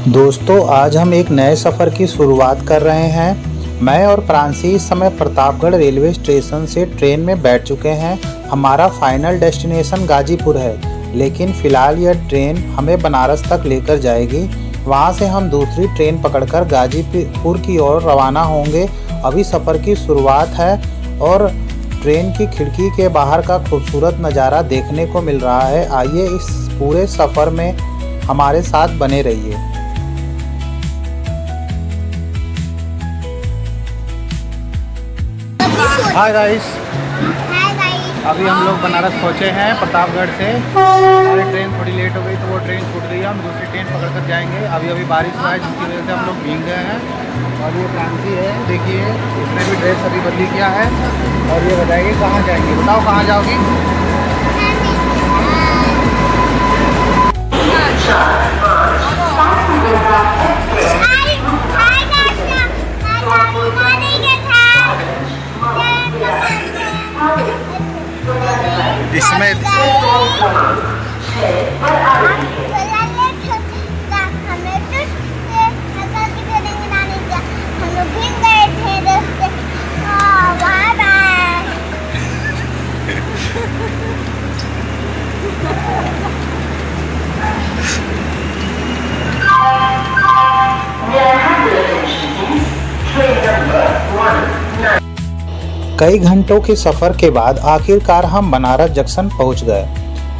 दोस्तों, आज हम एक नए सफ़र की शुरुआत कर रहे हैं। मैं और प्रांसी इस समय प्रतापगढ़ रेलवे स्टेशन से ट्रेन में बैठ चुके हैं। हमारा फाइनल डेस्टिनेशन गाजीपुर है, लेकिन फ़िलहाल यह ट्रेन हमें बनारस तक लेकर जाएगी। वहां से हम दूसरी ट्रेन पकड़कर गाजीपुर की ओर रवाना होंगे। अभी सफ़र की शुरुआत है और ट्रेन की खिड़की के बाहर का खूबसूरत नज़ारा देखने को मिल रहा है। आइए इस पूरे सफ़र में हमारे साथ बने रहिए। हाय गाइस, अभी हम लोग बनारस पहुँचे हैं प्रतापगढ़ से। हमारी ट्रेन थोड़ी लेट हो गई तो वो ट्रेन छूट गई है। हम दूसरी ट्रेन पकड़ कर जाएंगे। अभी बारिश हुआ है जिसकी वजह से हम लोग भीग गए हैं। और ये प्रांसी है, देखिए उसने भी ड्रेस अभी बदली किया है। और ये बताइए कहाँ जाएंगे, बताओ कहाँ जाओगी? इसमें कई घंटों के सफ़र के बाद आखिरकार हम बनारस जंक्शन पहुंच गए।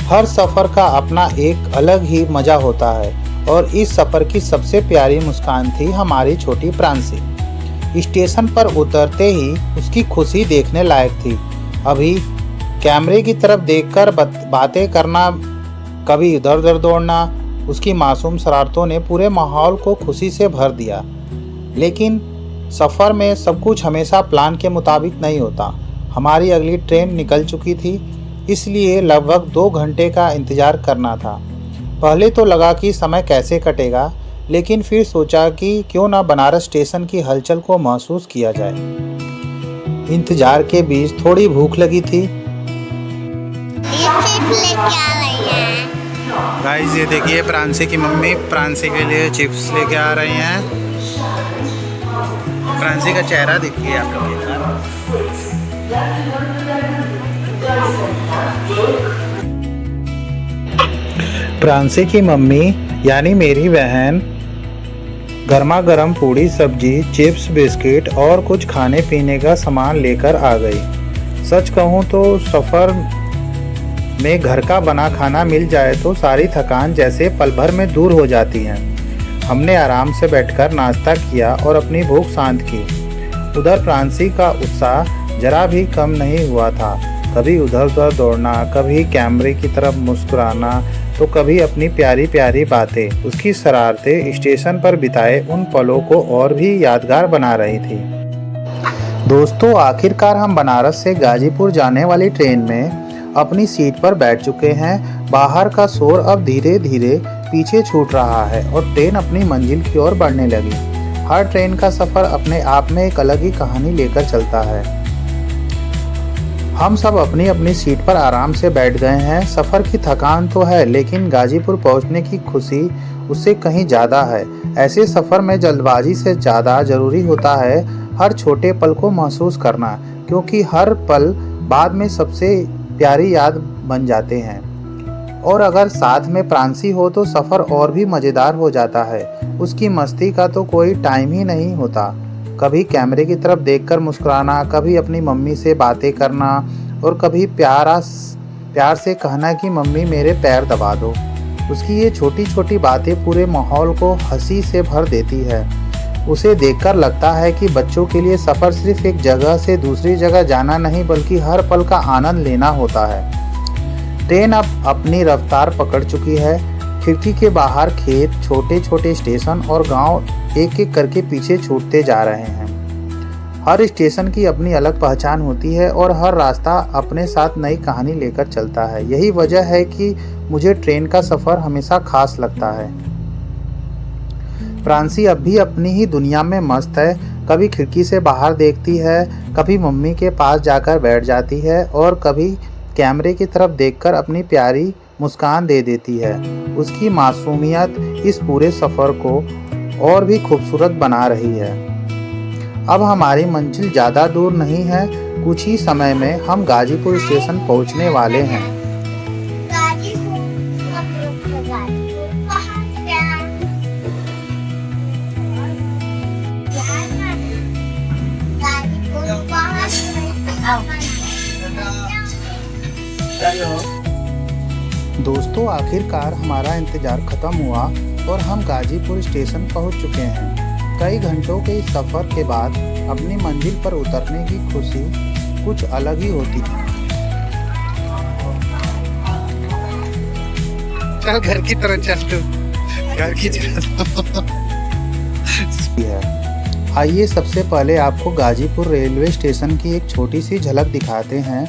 हर सफ़र का अपना एक अलग ही मज़ा होता है और इस सफ़र की सबसे प्यारी मुस्कान थी हमारी छोटी प्रांसी। स्टेशन पर उतरते ही उसकी खुशी देखने लायक थी। अभी कैमरे की तरफ देखकर बातें करना, कभी इधर उधर दौड़ना, उसकी मासूम शरारतों ने पूरे माहौल को खुशी से भर दिया। लेकिन सफ़र में सब कुछ हमेशा प्लान के मुताबिक नहीं होता। हमारी अगली ट्रेन निकल चुकी थी, इसलिए लगभग 2 घंटे का इंतज़ार करना था। पहले तो लगा कि समय कैसे कटेगा, लेकिन फिर सोचा कि क्यों ना बनारस स्टेशन की हलचल को महसूस किया जाए। इंतज़ार के बीच थोड़ी भूख लगी थी। गाइस, ये देखिए प्रांसी की मम्मी प्रांसी के लिए चिप्स लेके आ रही हैं। प्रांसी का चेहरा देखिए आप लोग एक बार। प्रांसी की मम्मी यानी मेरी बहन गर्मा गर्म पूड़ी सब्जी, चिप्स, बिस्किट और कुछ खाने पीने का सामान लेकर आ गई। सच कहूँ तो सफ़र में घर का बना खाना मिल जाए तो सारी थकान जैसे पल भर में दूर हो जाती है। हमने आराम से बैठकर नाश्ता किया और अपनी भूख शांत की। उधर प्रांसी का उत्साह जरा भी कम नहीं हुआ था। कभी उधर उधर दौड़ना, कभी कैमरे की तरफ मुस्कुराना, तो कभी अपनी प्यारी प्यारी बातें। उसकी शरारतें स्टेशन पर बिताए उन पलों को और भी यादगार बना रही थी। दोस्तों, आखिरकार हम बनारस से गाजीपुर जाने वाली ट्रेन में अपनी सीट पर बैठ चुके हैं। बाहर का शोर अब धीरे धीरे पीछे छूट रहा है और ट्रेन अपनी मंजिल की ओर बढ़ने लगी। हर ट्रेन का सफ़र अपने आप में एक अलग ही कहानी लेकर चलता है। हम सब अपनी अपनी सीट पर आराम से बैठ गए हैं। सफ़र की थकान तो है, लेकिन गाजीपुर पहुंचने की खुशी उससे कहीं ज़्यादा है। ऐसे सफ़र में जल्दबाजी से ज़्यादा ज़रूरी होता है हर छोटे पल को महसूस करना, क्योंकि हर पल बाद में सबसे प्यारी याद बन जाते हैं। और अगर साथ में प्रांसी हो तो सफ़र और भी मज़ेदार हो जाता है। उसकी मस्ती का तो कोई टाइम ही नहीं होता। कभी कैमरे की तरफ देखकर मुस्कुराना, कभी अपनी मम्मी से बातें करना और कभी प्यार से कहना कि मम्मी मेरे पैर दबा दो। उसकी ये छोटी छोटी बातें पूरे माहौल को हंसी से भर देती है। उसे देखकर लगता है कि बच्चों के लिए सफ़र सिर्फ एक जगह से दूसरी जगह जाना नहीं, बल्कि हर पल का आनंद लेना होता है। ट्रेन अब अपनी रफ्तार पकड़ चुकी है। खिड़की के बाहर खेत, छोटे छोटे स्टेशन और गांव एक एक करके पीछे छूटते जा रहे हैं। हर स्टेशन की अपनी अलग पहचान होती है और हर रास्ता अपने साथ नई कहानी लेकर चलता है। यही वजह है कि मुझे ट्रेन का सफ़र हमेशा खास लगता है। प्रांसी अब भी अपनी ही दुनिया में मस्त है। कभी खिड़की से बाहर देखती है, कभी मम्मी के पास जाकर बैठ जाती है और कभी कैमरे की तरफ देखकर अपनी प्यारी मुस्कान दे देती है। उसकी मासूमियत इस पूरे सफ़र को और भी खूबसूरत बना रही है। अब हमारी मंजिल ज़्यादा दूर नहीं है, कुछ ही समय में हम गाजीपुर स्टेशन पहुंचने वाले हैं। दोस्तों, आखिरकार हमारा इंतज़ार ख़त्म हुआ और हम गाजीपुर स्टेशन पहुंच चुके हैं। कई घंटों के इस सफ़र के बाद अपनी मंजिल पर उतरने की खुशी कुछ अलग ही होती है। चल घर की तरह चल तू, घर की तरह। आइए सबसे पहले आपको गाजीपुर रेलवे स्टेशन की एक छोटी सी झलक दिखाते हैं।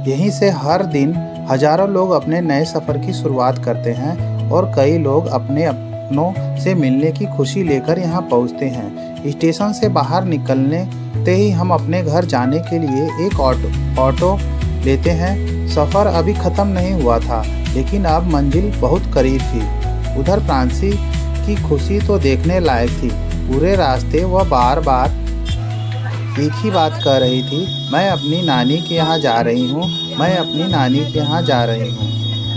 यहीं से हर दिन हजारों लोग अपने नए सफ़र की शुरुआत करते हैं और कई लोग अपने अपनों से मिलने की खुशी लेकर यहाँ पहुँचते हैं। स्टेशन से बाहर निकलते ही हम अपने घर जाने के लिए एक ऑटो लेते हैं। सफ़र अभी ख़त्म नहीं हुआ था, लेकिन अब मंजिल बहुत करीब थी। उधर प्रांसी की खुशी तो देखने लायक थी। पूरे रास्ते वह बार बार एक ही बात कह रही थी, मैं अपनी नानी के यहाँ जा रही हूँ, मैं अपनी नानी के यहाँ जा रही हूँ।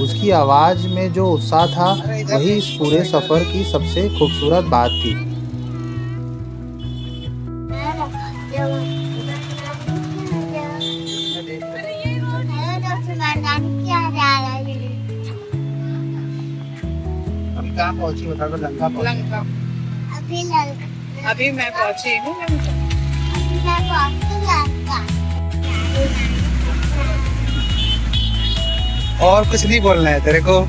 उसकी आवाज़ में जो उत्साह था वही इस पूरे सफ़र की सबसे खूबसूरत बात थी। अभी कहाँ पहुँची बता दो? लंका। अभी मैं पहुँची हूँ और कुछ नहीं बोलना है तेरे को।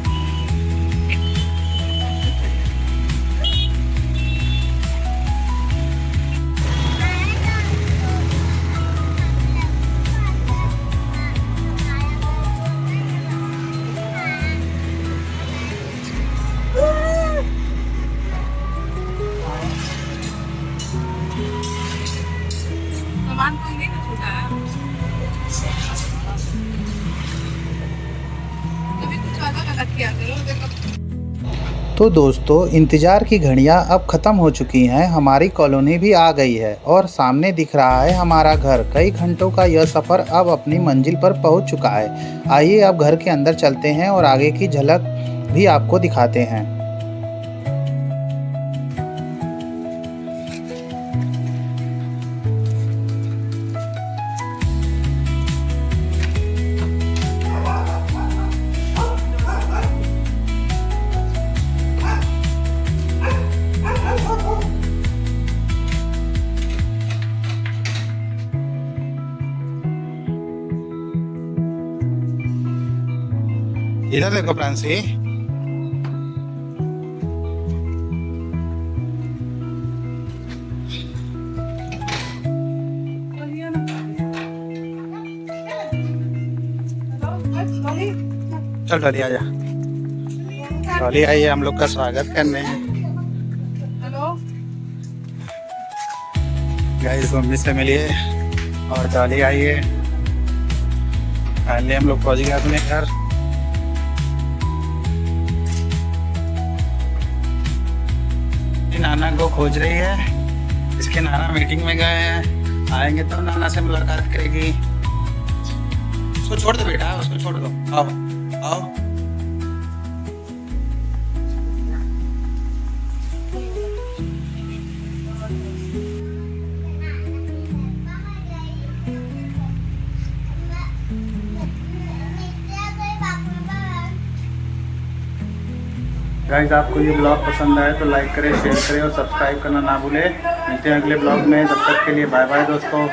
तो दोस्तों, इंतज़ार की घड़ियां अब ख़त्म हो चुकी हैं। हमारी कॉलोनी भी आ गई है और सामने दिख रहा है हमारा घर। कई घंटों का यह सफ़र अब अपनी मंजिल पर पहुंच चुका है। आइए अब घर के अंदर चलते हैं और आगे की झलक भी आपको दिखाते हैं। इधर देखो प्रांसी। चल डॉली आजा, डॉली आई है हम लोग का स्वागत करने। गाइस मम्मी से मिलिए और डॉली आई है। फाइनली हम लोग पहुंच गए अपने घर। नाना को खोज रही है, इसके नाना मीटिंग में गए हैं, आएंगे तो नाना से मुलाकात करेगी। उसको छोड़ दो बेटा, उसको छोड़ दो। आओ आओ। गाइस, आपको ये ब्लॉग पसंद आए तो लाइक करें, शेयर करें और सब्सक्राइब करना ना भूलें। मिलते हैं अगले ब्लॉग में, तब तक के लिए बाय बाय दोस्तों।